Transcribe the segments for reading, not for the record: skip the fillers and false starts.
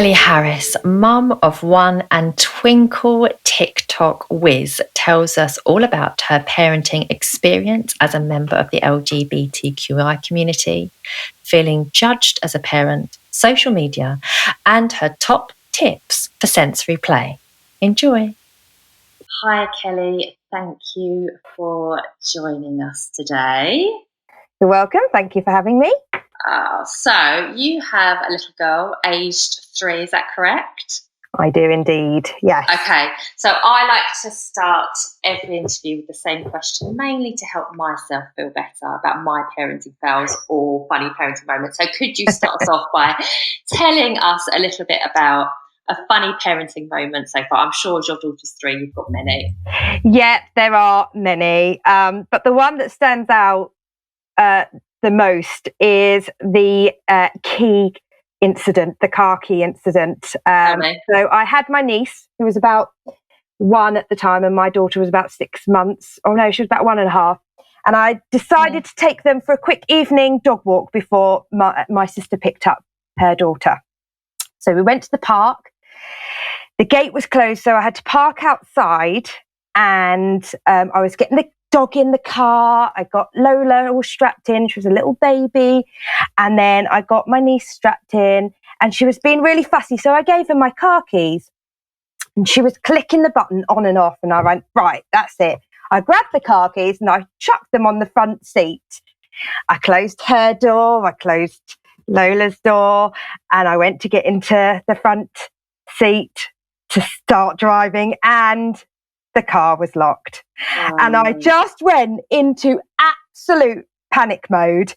Kelly Harris, mum of one and Twinkl TikTok whiz, tells us all about her parenting experience as a member of the LGBTQI community, feeling judged as a parent, social media, and her top tips for sensory play. Enjoy. Hi, Kelly. Thank you for joining us today. You're welcome. Thank you for having me. So you have a little girl aged 3, is that correct? I do indeed, yes. Okay, so I like to start every interview with the same question, mainly to help myself feel better about my parenting fails or funny parenting moments. So could you start us off by telling us a little bit about a funny parenting moment so far? I'm sure as your daughter's 3, you've got many. Yeah, there are many, but the one that stands out the most is the key incident, the car key incident. So I had my niece, who was about 1 at the time, and my daughter was about 6 months. Oh no, she was about 1.5. And I decided to take them for a quick evening dog walk before my sister picked up her daughter. So we went to the park. The gate was closed, so I had to park outside, and I was getting the dog in the car. I got Lola all strapped in. She was a little baby. And then I got my niece strapped in, and she was being really fussy. So I gave her my car keys, and she was clicking the button on and off. And I went, right, that's it. I grabbed the car keys and I chucked them on the front seat. I closed her door. I closed Lola's door, and I went to get into the front seat to start driving, and the car was locked. And I just went into absolute panic mode.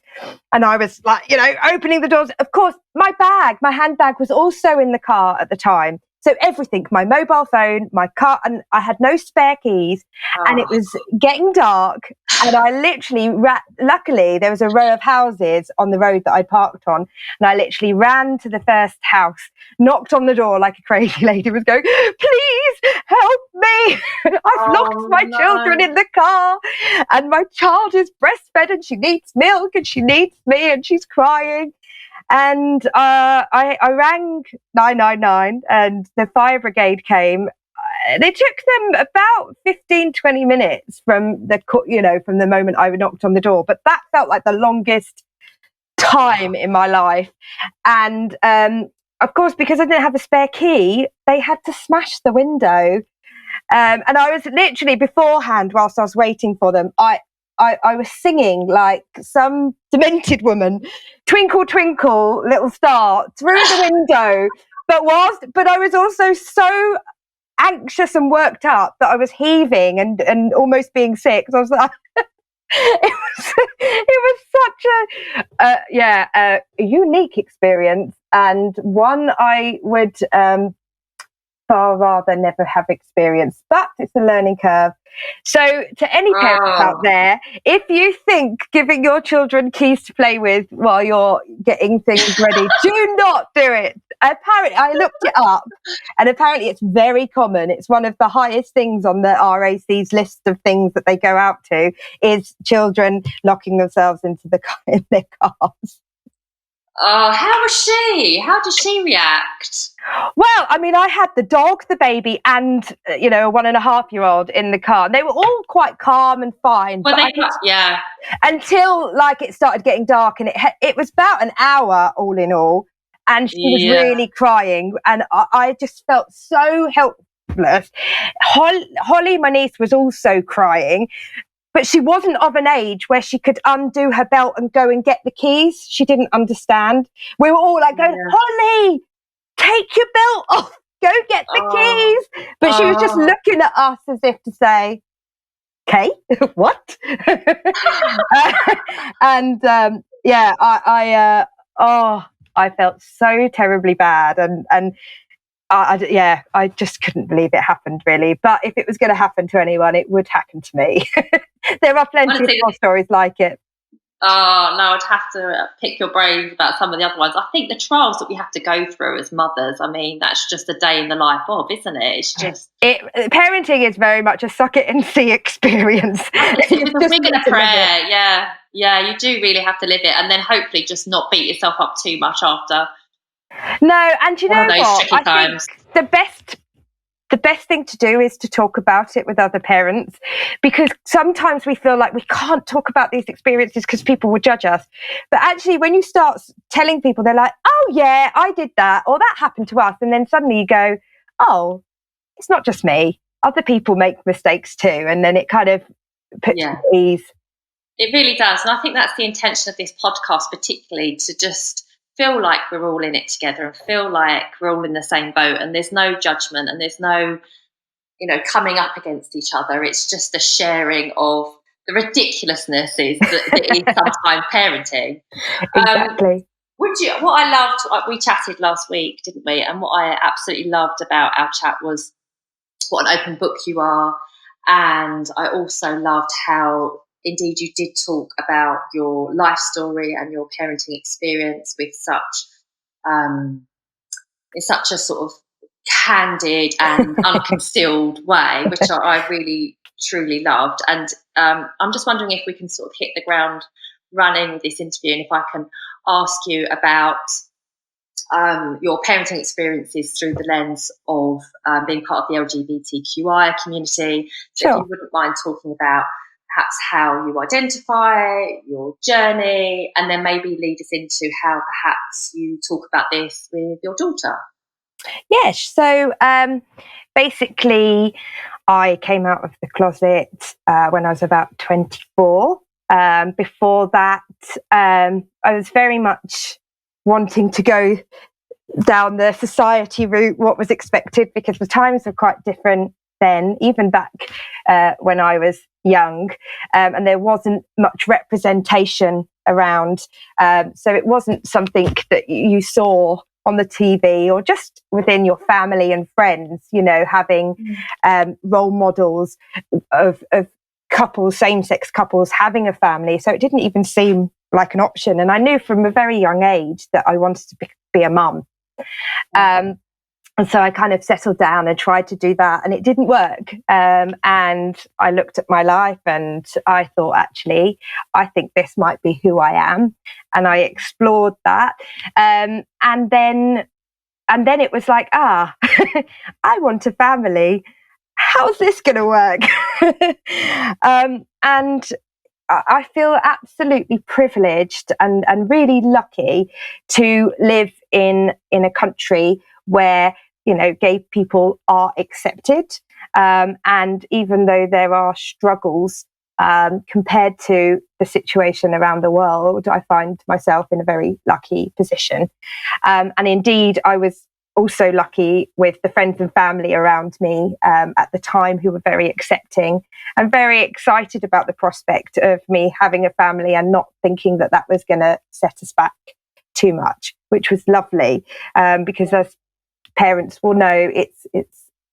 And I was like, opening the doors. Of course, my handbag was also in the car at the time. So everything, my mobile phone, my car, and I had no spare keys. And it was getting dark. And I literally, luckily, there was a row of houses on the road that I parked on. And I literally ran to the first house, knocked on the door like a crazy lady, was going, please help me. I've locked my children in the car. And my child is breastfed and she needs milk and she needs me and she's crying. And I rang 999 and the fire brigade came. They took them about 15-20 minutes from the moment I knocked on the door, but that felt like the longest time in my life. And of course, because I didn't have a spare key, they had to smash the window. And I was literally beforehand, whilst I was waiting for them, I was singing like some demented woman, "Twinkle, twinkle, little star," through the window. But I was also so anxious and worked up that I was heaving and almost being sick. So I was like, it was such a unique experience, and one I would far rather never have experienced, but it's a learning curve. So to any parents out there, if you think giving your children keys to play with while you're getting things ready, do not do it. Apparently, I looked it up, and apparently it's very common. It's one of the highest things on the RAC's list of things that they go out to, is children locking themselves in their cars. Oh, how was she? How did she react? Well, I mean, I had the dog, the baby, and a 1.5-year-old in the car. They were all quite calm and fine. Well, until it started getting dark, and it was about an hour all in all, and she was really crying, and I just felt so helpless. Holly, my niece, was also crying. But she wasn't of an age where she could undo her belt and go and get the keys. She didn't understand. We were all like going, Holly, take your belt off, go get the keys. But she was just looking at us as if to say, okay, what? I felt so terribly bad. And I just couldn't believe it happened, really. But if it was going to happen to anyone, it would happen to me. There are plenty of stories like it. Oh, no, I'd have to pick your brains about some of the other ones. I think the trials that we have to go through as mothers, I mean, that's just a day in the life of, isn't it? It's just... Parenting is very much a suck it and see experience. It's a wig and a prayer, yeah. You do really have to live it, and then hopefully just not beat yourself up too much after. No, and you know what? I think the best thing to do is to talk about it with other parents, because sometimes we feel like we can't talk about these experiences because people will judge us. But actually, when you start telling people, they're like, oh yeah, I did that, or that happened to us. And then suddenly you go, oh, it's not just me. Other people make mistakes too. And then it kind of puts you at ease. It really does. And I think that's the intention of this podcast, particularly, to just feel like we're all in it together and feel like we're all in the same boat, and there's no judgment and there's no, coming up against each other. It's just a sharing of the ridiculousnesses that is sometimes parenting. Exactly. What I loved, we chatted last week, didn't we? And what I absolutely loved about our chat was what an open book you are. And I also loved how, indeed, you did talk about your life story and your parenting experience with in such a sort of candid and unconcealed way, which I really, truly loved. And I'm just wondering if we can sort of hit the ground running with this interview, and if I can ask you about your parenting experiences through the lens of being part of the LGBTQI community. So if you wouldn't mind talking about perhaps how you identify, your journey, and then maybe lead us into how perhaps you talk about this with your daughter. Yes. So basically, I came out of the closet when I was about 24. Before that, I was very much wanting to go down the society route, what was expected, because the times were quite different then, even back when I was young, and there wasn't much representation around. So it wasn't something that you saw on the TV or just within your family and friends, having role models of couples, same-sex couples having a family. So it didn't even seem like an option. And I knew from a very young age that I wanted to be a mum. And so I kind of settled down and tried to do that, and it didn't work. And I looked at my life and I thought, actually, I think this might be who I am. And I explored that. And then it was like, I want a family. How's this going to work? And I feel absolutely privileged and really lucky to live in a country where, gay people are accepted. And even though there are struggles compared to the situation around the world, I find myself in a very lucky position. And indeed, I was also lucky with the friends and family around me at the time who were very accepting and very excited about the prospect of me having a family and not thinking that was going to set us back too much, which was lovely, because as parents will know, it's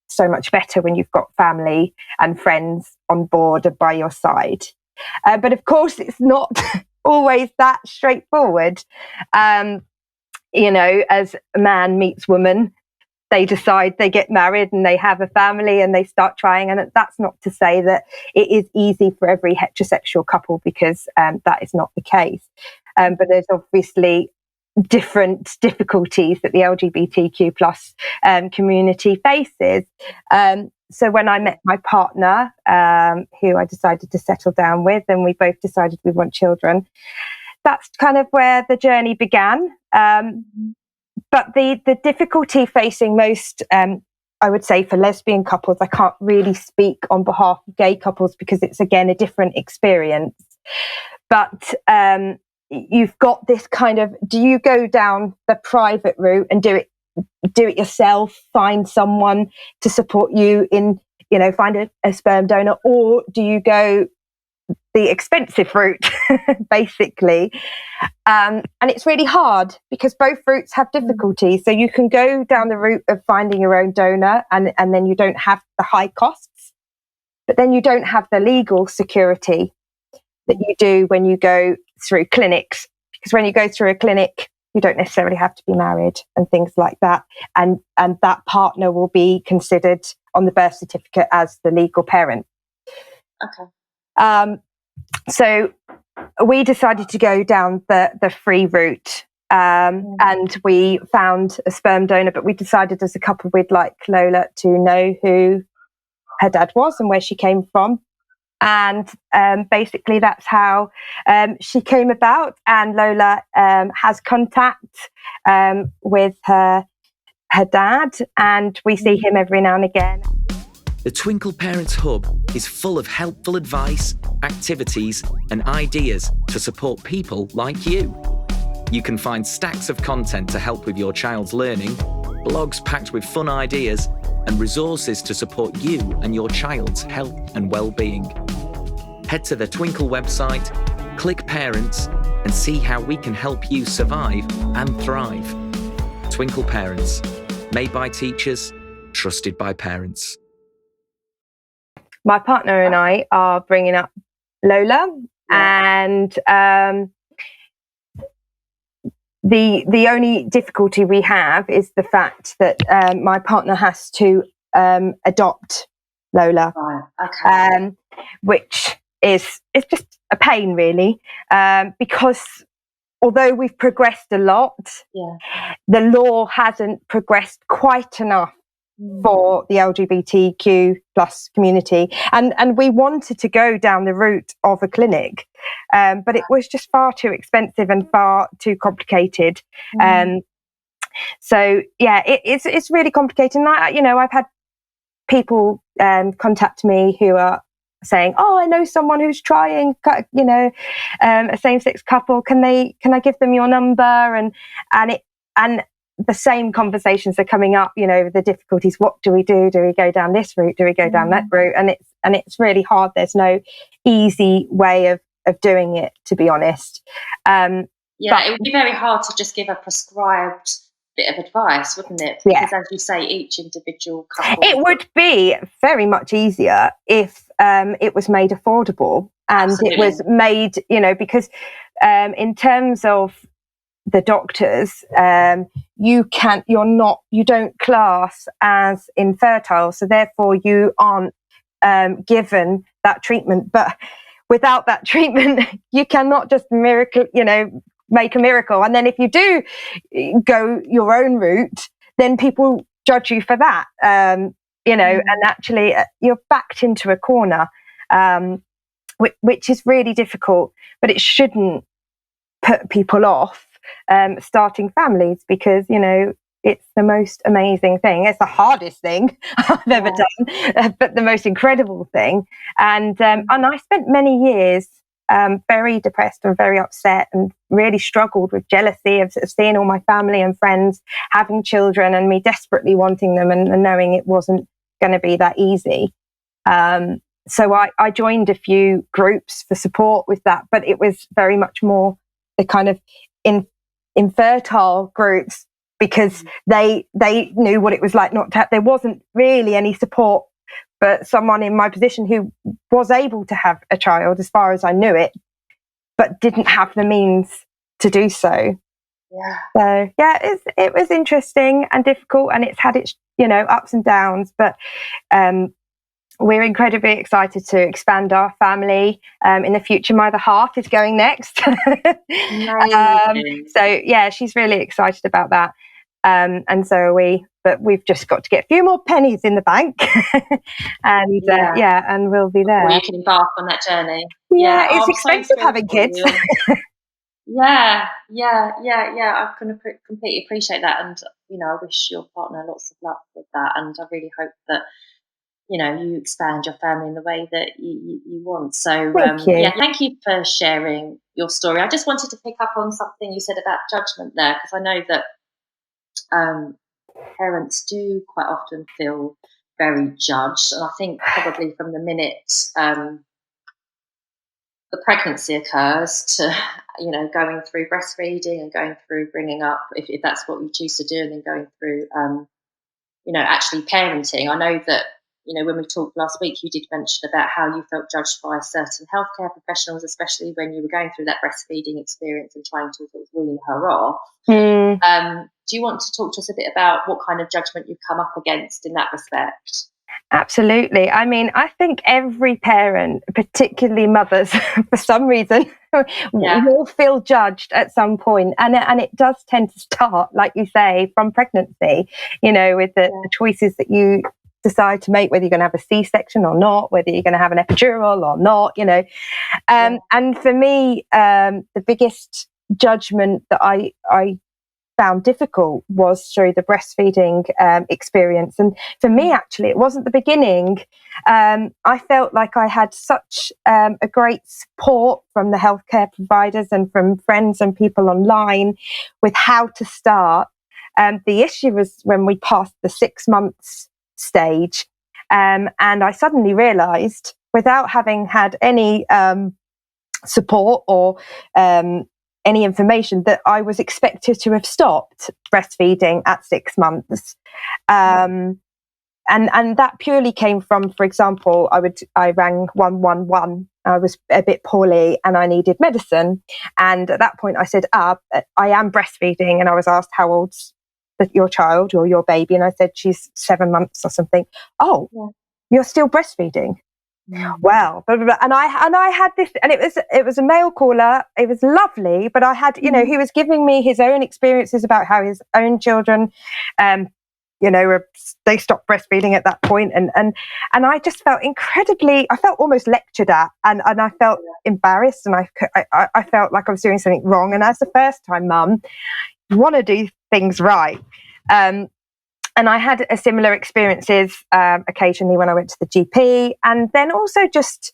so much better when you've got family and friends on board and by your side. But of course, it's not always that straightforward. As a man meets woman, they decide, they get married and they have a family and they start trying. And that's not to say that it is easy for every heterosexual couple, because that is not the case. But there's obviously different difficulties that the LGBTQ plus community faces. So when I met my partner, who I decided to settle down with, and we both decided we want children, that's kind of where the journey began. But the difficulty facing most, I would say, for lesbian couples, I can't really speak on behalf of gay couples because it's, again, a different experience. But you've got this kind of, do you go down the private route and do it yourself, find someone to support you in, find a sperm donor, or do you go the expensive route, basically? And it's really hard because both routes have difficulties. So you can go down the route of finding your own donor, and then you don't have the high costs, but then you don't have the legal security that you do when you go through clinics, because when you go through a clinic, you don't necessarily have to be married and things like that. And that partner will be considered on the birth certificate as the legal parent. Okay. So we decided to go down the free route, And we found a sperm donor, but we decided as a couple we'd like Lola to know who her dad was and where she came from. And basically that's how she came about. And Lola has contact with her dad, and we see him every now and again. The Twinkl Parents Hub is full of helpful advice, activities and ideas to support people like you. You can find stacks of content to help with your child's learning, blogs packed with fun ideas and resources to support you and your child's health and well-being. Head to the Twinkl website, click Parents and see how we can help you survive and thrive. Twinkl Parents, made by teachers, trusted by parents. My partner and I are bringing up Lola, and the only difficulty we have is the fact that my partner has to adopt Lola, which is just a pain, really, because although we've progressed a lot, the law hasn't progressed quite enough for the LGBTQ plus community, and we wanted to go down the route of a clinic, but it was just far too expensive and far too complicated. So yeah, it's really complicated. And I've had people contact me who are saying, "Oh, I know someone who's trying, a same-sex couple. Can I give them your number?" And the same conversations are coming up, the difficulties. What do we do? Do we go down this route? Do we go down that route? And it's really hard. There's no easy way of doing it, to be honest. But it would be very hard to just give a prescribed bit of advice, wouldn't it? Because as you say, each individual couple. It would be very much easier if it was made affordable and it was made, because in terms of the doctors, you don't class as infertile, so therefore you aren't given that treatment. But without that treatment, you cannot just make a miracle. And then if you do go your own route, then people judge you for that, and actually you're backed into a corner, which is really difficult. But it shouldn't put people off starting families, because it's the most amazing thing. It's the hardest thing I've ever done, but the most incredible thing. And I spent many years very depressed and very upset, and really struggled with jealousy of seeing all my family and friends having children and me desperately wanting them, and knowing it wasn't going to be that easy. So I joined a few groups for support with that, but it was very much more the kind of infertile groups, because they knew what it was like not to have. There wasn't really any support for someone in my position who was able to have a child, as far as I knew it, but didn't have the means to do so. So it was interesting and difficult, and it's had its ups and downs, but we're incredibly excited to expand our family in the future. My other half is going next. So yeah, she's really excited about that. And so are we, but we've just got to get a few more pennies in the bank and and we'll be there. Or you can embark on that journey. It's expensive having kids. I can completely appreciate that, and I wish your partner lots of luck with that, and I really hope that you expand your family in the way that you want. So thank you for sharing your story. I just wanted to pick up on something you said about judgment there, because I know that parents do quite often feel very judged, and I think probably from the minute the pregnancy occurs to going through breastfeeding and going through bringing up, if that's what you choose to do, and then going through actually parenting. I know that when we talked last week, you did mention about how you felt judged by certain healthcare professionals, especially when you were going through that breastfeeding experience and trying to sort of wean her off. Do you want to talk to us a bit about what kind of judgment you've come up against in that respect? Absolutely. I mean, I think every parent, particularly mothers, for some reason, will feel judged at some point, and it does tend to start, like you say, from pregnancy, with the choices that you decide to make, whether you're going to have a C-section or not, whether you're going to have an epidural or not, and for me, the biggest judgment that I found difficult was through the breastfeeding experience. And for me, actually, it wasn't the beginning. I felt like I had such a great support from the healthcare providers and from friends and people online with how to start. The issue was when we passed the 6 months stage, and I suddenly realised, without having had any support or any information, that I was expected to have stopped breastfeeding at 6 months. And that purely came from, for example, I rang 111. I was a bit poorly and I needed medicine. And at that point I said, I am breastfeeding. And I was asked, how old's your child or your baby? And I said, she's 7 months or something. Oh, you're still breastfeeding? Well, blah, blah, blah. And I had this, and it was a male caller. It was lovely, but I had, he was giving me his own experiences about how his own children, they stopped breastfeeding at that point, and I just felt I felt almost lectured at, and I felt embarrassed, and I felt like I was doing something wrong. And as a first time mum, you want to do things right. And I had a similar experiences occasionally when I went to the GP, and then also just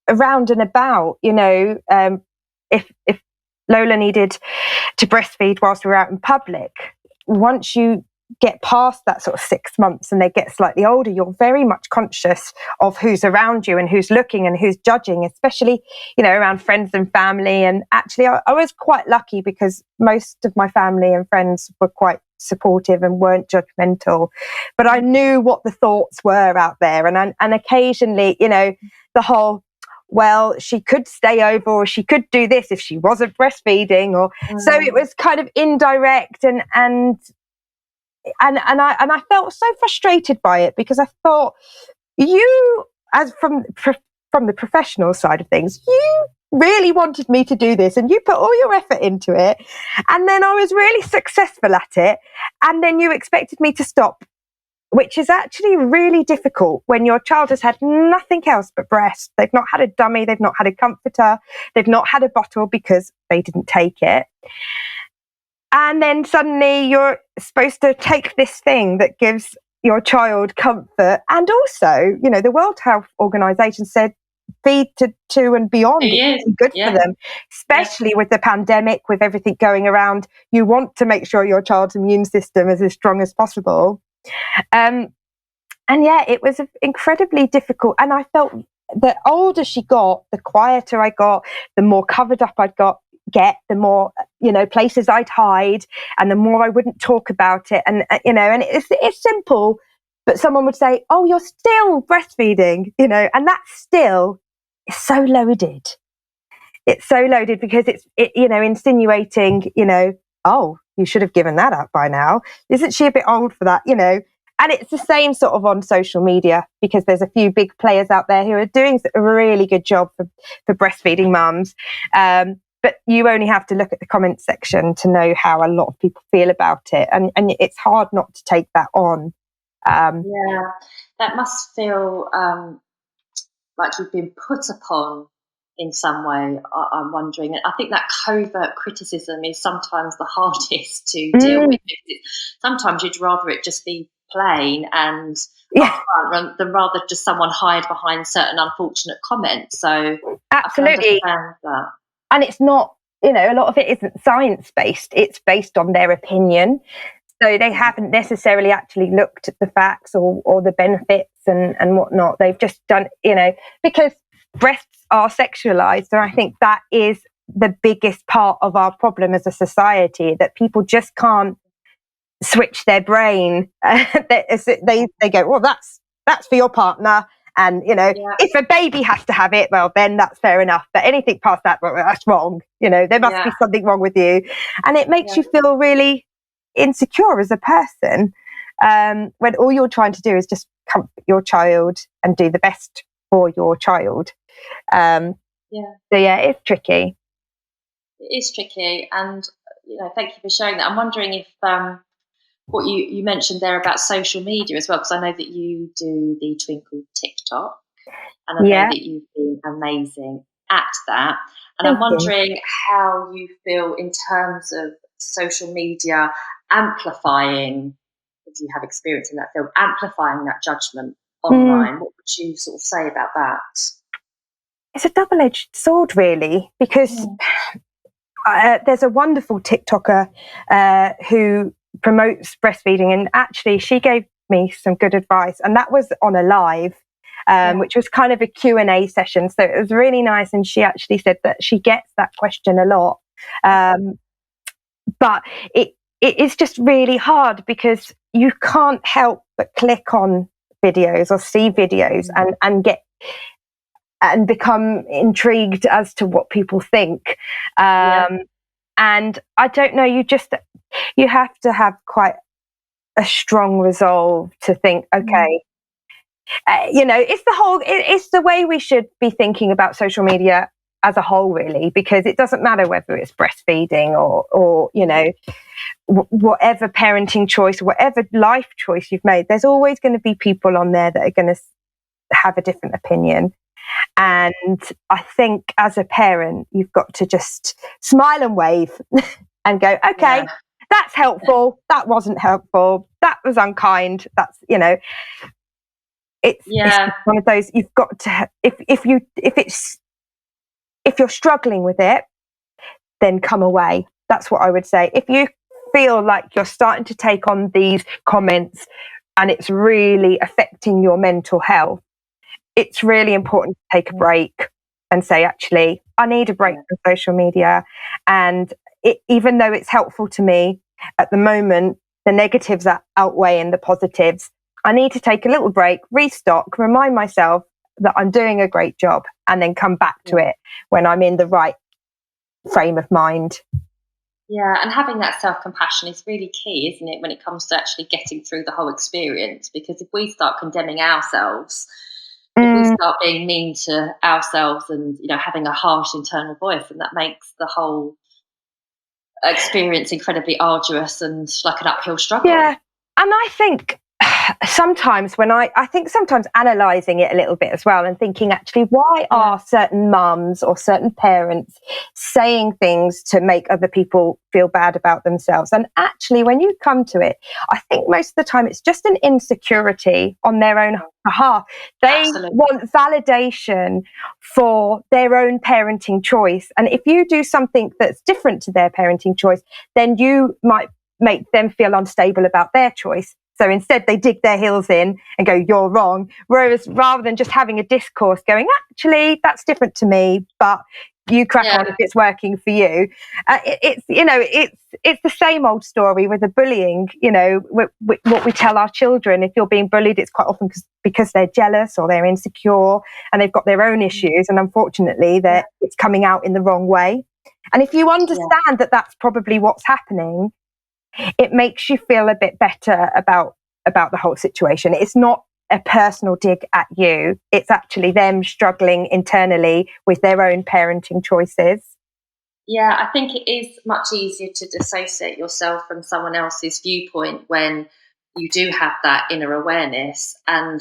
around and about, if Lola needed to breastfeed whilst we were out in public, once you get past that sort of 6 months and they get slightly older, you're very much conscious of who's around you and who's looking and who's judging, especially, around friends and family. And actually, I was quite lucky because most of my family and friends were quite supportive and weren't judgmental, but I knew what the thoughts were out there. And occasionally, the whole, well, she could stay over, or she could do this if she wasn't breastfeeding, or so it was kind of indirect, and I felt so frustrated by it, because I thought, you, as from the professional side of things, you really wanted me to do this and you put all your effort into it, and then I was really successful at it, and then you expected me to stop, which is actually really difficult when your child has had nothing else but breast. They've not had a dummy, they've not had a comforter, they've not had a bottle because they didn't take it. And then suddenly you're supposed to take this thing that gives your child comfort. And also, the World Health Organization said feed to 2 and beyond. It's good for them, especially with the pandemic, with everything going around. You want to make sure your child's immune system is as strong as possible. And it was incredibly difficult. And I felt the older she got, the quieter I got, the more covered up I'd the more places I'd hide, and the more I wouldn't talk about it. And and it's simple, but someone would say, "Oh, you're still breastfeeding," and that still is so loaded. It's so loaded because it's insinuating, oh, you should have given that up by now. Isn't she a bit old for that? And it's the same sort of on social media, because there's a few big players out there who are doing a really good job for breastfeeding mums. But you only have to look at the comment section to know how a lot of people feel about it. And it's hard not to take that on. That must feel like you've been put upon in some way, I'm wondering. I think that covert criticism is sometimes the hardest to deal with. Sometimes you'd rather it just be plain and upfront than rather just someone hide behind certain unfortunate comments. So absolutely. I can understand that. And it's not, a lot of it isn't science-based. It's based on their opinion. So they haven't necessarily actually looked at the facts or the benefits and whatnot. They've just done, because breasts are sexualized. And I think that is the biggest part of our problem as a society, that people just can't switch their brain. They go, well, that's for your partner. And, if a baby has to have it, well, then that's fair enough. But anything past that, well, that's wrong. There must be something wrong with you. And it makes you feel really insecure as a person, when all you're trying to do is just comfort your child and do the best for your child. So, it's tricky. It is tricky, and thank you for sharing that. I'm wondering if what you mentioned there about social media as well, because I know that you do the Twinkl TikTok, and I know that you've been amazing at that. And I'm wondering how you feel in terms of social media amplifying, if you have experience in that field, amplifying that judgment online. What would you sort of say about that? It's a double-edged sword, really, because there's a wonderful TikToker who promotes breastfeeding, and actually she gave me some good advice, and that was on a live, which was kind of a Q&A session. So it was really nice, and she actually said that she gets that question a lot. But it is just really hard because you can't help but click on videos or see videos and get and become intrigued as to what people think. And I don't know, you have to have quite a strong resolve to think, okay, it's the way we should be thinking about social media as a whole, really, because it doesn't matter whether it's breastfeeding or whatever parenting choice, whatever life choice you've made, there's always going to be people on there that are going to have a different opinion. And I think as a parent, you've got to just smile and wave and go, okay, that's helpful. That wasn't helpful. That was unkind. That's, it's one of those, you've got to, if you're struggling with it, then come away. That's what I would say. If you feel like you're starting to take on these comments and it's really affecting your mental health, it's really important to take a break and say, actually, I need a break from social media. And even though it's helpful to me at the moment, the negatives are outweighing the positives. I need to take a little break, restock, remind myself that I'm doing a great job, and then come back to it when I'm in the right frame of mind. Yeah, and having that self-compassion is really key, isn't it, when it comes to actually getting through the whole experience? Because if we start condemning ourselves, if we start being mean to ourselves and having a harsh internal voice, and that makes the whole experience incredibly arduous and like an uphill struggle. Yeah, and I think sometimes sometimes analysing it a little bit as well and thinking, actually, why are certain mums or certain parents saying things to make other people feel bad about themselves? And actually, when you come to it, I think most of the time it's just an insecurity on their own behalf. They want validation for their own parenting choice. And if you do something that's different to their parenting choice, then you might make them feel unstable about their choice. So instead, they dig their heels in and go, you're wrong. Whereas rather than just having a discourse going, actually, that's different to me, but you crack on if it's working for you. It's the same old story with the bullying. What we tell our children, if you're being bullied, it's quite often because they're jealous or they're insecure and they've got their own issues. And unfortunately, it's coming out in the wrong way. And if you understand that that's probably what's happening, it makes you feel a bit better about the whole situation. It's not a personal dig at you. It's actually them struggling internally with their own parenting choices. Yeah, I think it is much easier to dissociate yourself from someone else's viewpoint when you do have that inner awareness. And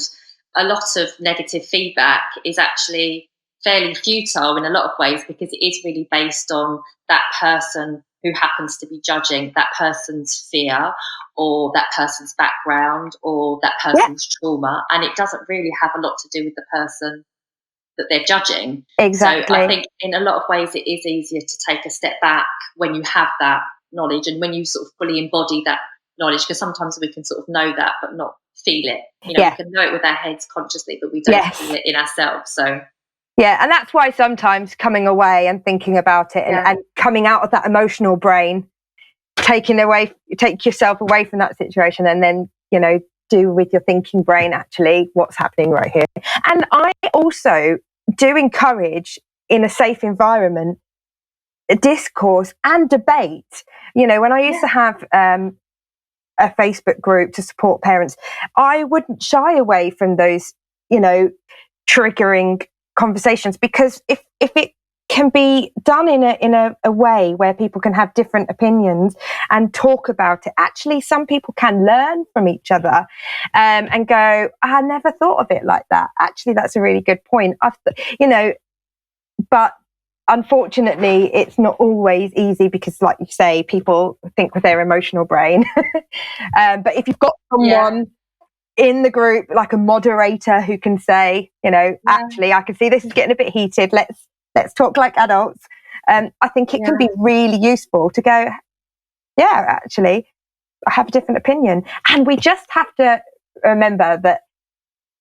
a lot of negative feedback is actually fairly futile in a lot of ways, because it is really based on that person who happens to be judging, that person's fear or that person's background or that person's trauma. And it doesn't really have a lot to do with the person that they're judging. Exactly. So I think in a lot of ways it is easier to take a step back when you have that knowledge and when you sort of fully embody that knowledge, because sometimes we can sort of know that but not feel it. We can know it with our heads consciously, but we don't feel it in ourselves. So yeah, and that's why sometimes coming away and thinking about it and coming out of that emotional brain, take yourself away from that situation, and then, do with your thinking brain, actually, what's happening right here. And I also do encourage, in a safe environment, a discourse and debate. When I used to have a Facebook group to support parents, I wouldn't shy away from those, triggering conversations, because if it can be done in a way where people can have different opinions and talk about it. Actually, some people can learn from each other and go, I never thought of it like that. Actually, that's a really good point. But unfortunately, it's not always easy because, like you say, people think with their emotional brain. But if you've got someone in the group, like a moderator who can say, actually, I can see this is getting a bit heated. Let's talk like adults. I think it can be really useful to go, actually, I have a different opinion. And we just have to remember that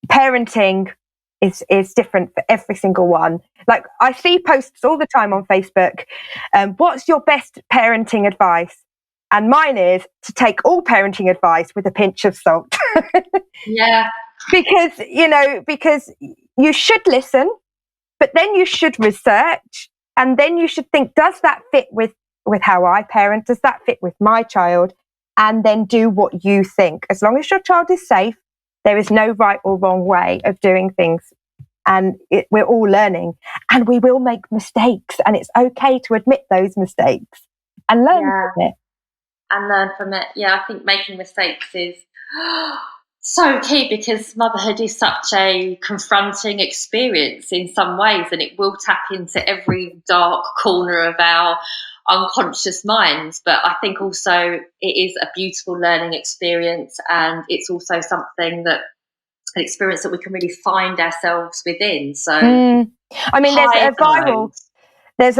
parenting is different for every single one. Like, I see posts all the time on Facebook. What's your best parenting advice? And mine is to take all parenting advice with a pinch of salt. Because you should listen, but then you should research, and then you should think, does that fit with how I parent? Does that fit with my child? And then do what you think. As long as your child is safe, there is no right or wrong way of doing things. And we're all learning, and we will make mistakes, and it's okay to admit those mistakes and learn from it. I think making mistakes is so key, because motherhood is such a confronting experience in some ways, and it will tap into every dark corner of our unconscious minds. But I think also it is a beautiful learning experience, and it's also an experience that we can really find ourselves within. So I mean, there's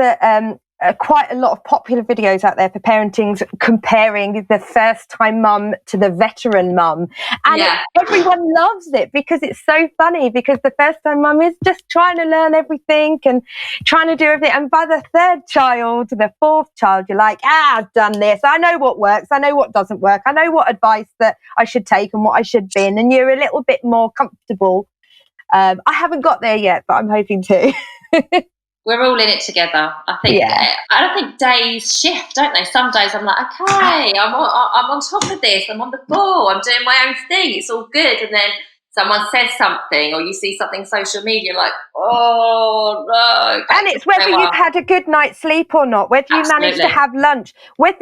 quite a lot of popular videos out there for parenting, comparing the first time mum to the veteran mum, and everyone loves it because it's so funny, because the first time mum is just trying to learn everything and trying to do everything, and by the third child, the fourth child, you're like, I've done this, I know what works, I know what doesn't work, I know what advice that I should take and what I should bin, and you're a little bit more comfortable. I haven't got there yet, but I'm hoping to. We're all in it together. I think. I don't think days shift, don't they? Some days I'm like, okay, I'm on top of this. I'm on the ball. I'm doing my own thing. It's all good. And then someone says something, or you see something social media, like, oh no. And it's whether you've had a good night's sleep or not, whether you managed to have lunch, what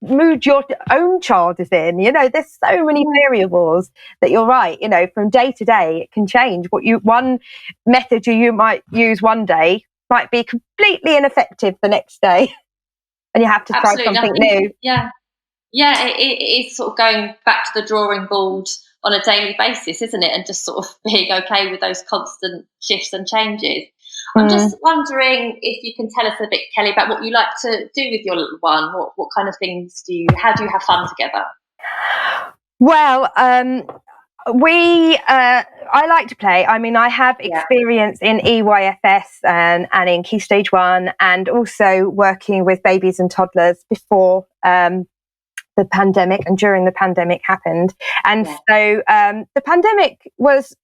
mood your own child is in. There's so many variables that you're right. From day to day, it can change. One method you might use one day might be completely ineffective the next day, and you have to try something new. It's sort of going back to the drawing board on a daily basis, isn't it? And just sort of being okay with those constant shifts and changes. I'm just wondering if you can tell us a bit, Kelly, about what you like to do with your little one. What kind of things how do you have fun together? Well, I like to play. I mean, I have experience in EYFS and in Key Stage 1, and also working with babies and toddlers before the pandemic and during the pandemic happened. And so the pandemic was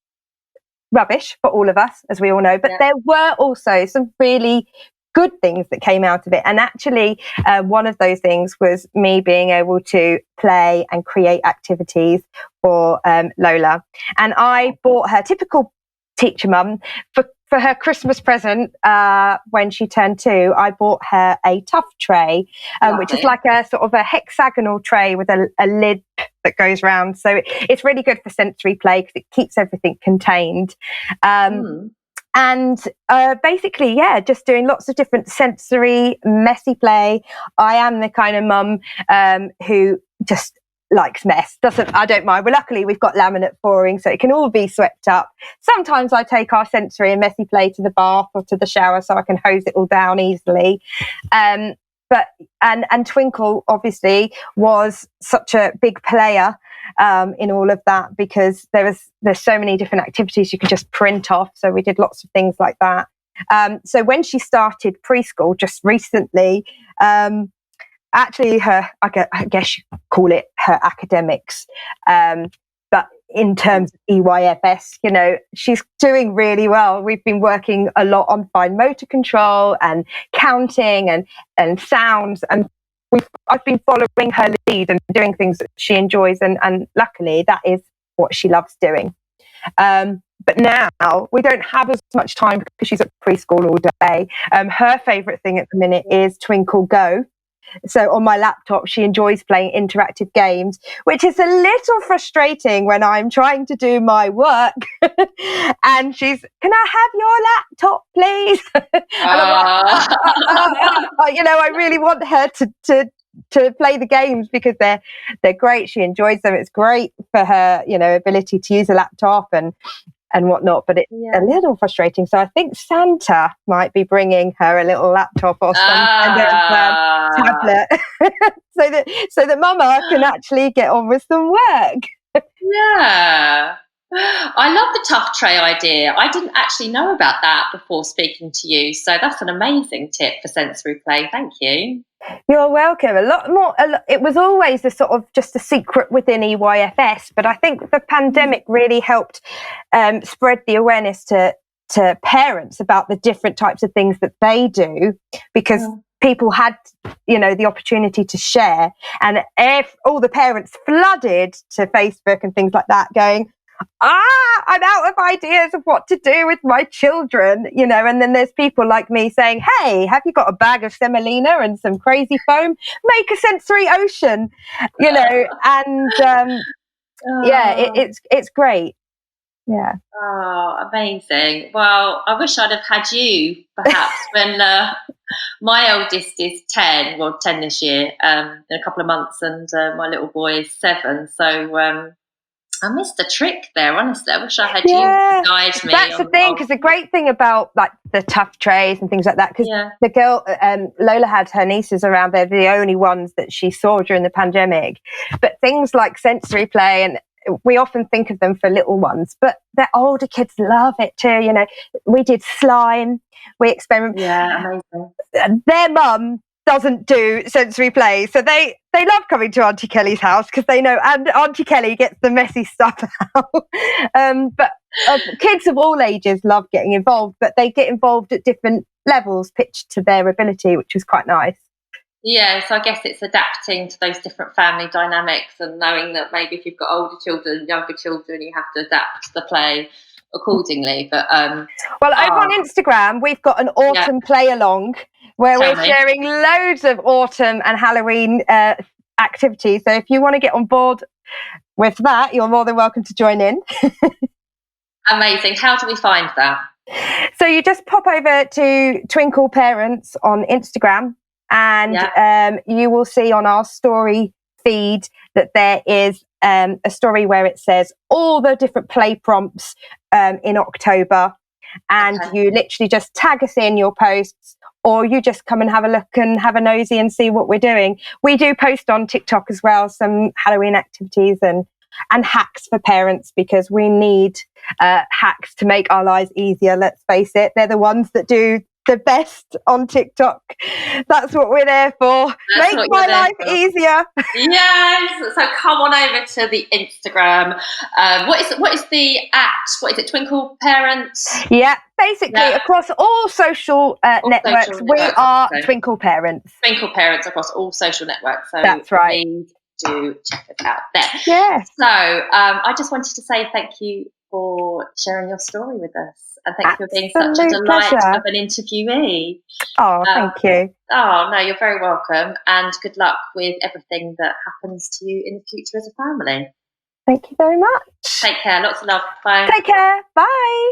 rubbish for all of us, as we all know, but there were also some really good things that came out of it. And actually, one of those things was me being able to play and create activities for Lola. And I bought her, typical teacher mum, for her Christmas present when she turned 2, I bought her a Tough tray, which is like a sort of a hexagonal tray with a lid that goes round. So it's really good for sensory play because it keeps everything contained. And basically, just doing lots of different sensory, messy play. I am the kind of mum who just likes mess. I don't mind. Well, luckily we've got laminate flooring, so it can all be swept up. Sometimes I take our sensory and messy play to the bath or to the shower so I can hose it all down easily. But Twinkl obviously was such a big player in all of that, because there's so many different activities you can just print off. So we did lots of things like that. So when she started preschool just recently, actually I guess you could call it her academics, but in terms of EYFS, she's doing really well. We've been working a lot on fine motor control and counting and sounds, and I've been following her lead and doing things that she enjoys, and luckily that is what she loves doing. But now we don't have as much time because she's at preschool all day. Her favourite thing at the minute is Twinkl Go. So on my laptop, she enjoys playing interactive games, which is a little frustrating when I'm trying to do my work. And she's, can I have your laptop, please? And I'm like, you know, I really want her to play the games because they're great. She enjoys them. It's great for her, you know, ability to use a laptop and whatnot, but it's a little frustrating. So I think Santa might be bringing her a little laptop or some kind of tablet so that Mama can actually get on with some work. Yeah. I love the tough tray idea. I didn't actually know about that before speaking to you. So that's an amazing tip for sensory play. Thank you. You're welcome. It was always a sort of just a secret within EYFS, but I think the pandemic really helped spread the awareness to parents about the different types of things that they do, because people had, you know, the opportunity to share, and if all the parents flooded to Facebook and things like that going, I'm out of ideas of what to do with my children, you know, and then there's people like me saying, hey, have you got a bag of semolina and some crazy foam? Make a sensory ocean, you know, and it's great. Yeah. Oh, amazing. Well, I wish I'd have had you perhaps when my oldest is 10, well, 10 this year, in a couple of months, and my little boy is 7. So I missed a trick there, honestly. I wish I had you to guide me. That's the thing, because the great thing about like the tough trays and things like that, because the girl, Lola had her nieces around, they're the only ones that she saw during the pandemic. But things like sensory play, and we often think of them for little ones, but the older kids love it too. You know, we did slime, we experimented. Yeah, amazing. Their mum doesn't do sensory play, so they love coming to Auntie Kelly's house because they know, and Auntie Kelly gets the messy stuff out. But kids of all ages love getting involved, but they get involved at different levels pitched to their ability, which was quite nice. Yeah, so I guess it's adapting to those different family dynamics and knowing that maybe if you've got older children, younger children, you have to adapt the play accordingly. But well, over on Instagram, we've got an autumn play along where we're sharing loads of autumn and Halloween activities. So if you want to get on board with that, you're more than welcome to join in. Amazing. How do we find that? So you just pop over to Twinkl Parents on Instagram, and you will see on our story feed that there is a story where it says all the different play prompts in October, and you literally just tag us in your posts, or you just come and have a look and have a nosy and see what we're doing. We do post on TikTok as well some Halloween activities and hacks for parents, because we need hacks to make our lives easier. Let's face it, they're the ones that do the best on TikTok. That's what we're there for. Make my life easier. Yes. So come on over to the Instagram. What is the @ what is it? Twinkl Parents. Yeah. Basically, across all social networks, we are Twinkl Parents. Twinkl Parents across all social networks. So that's right. Please do check us out there. Yeah. So I just wanted to say thank you for sharing your story with us. And thank you for being such a delight of an interviewee. Oh, thank you. Oh, no, you're very welcome. And good luck with everything that happens to you in the future as a family. Thank you very much. Take care. Lots of love. Bye. Take care. Bye.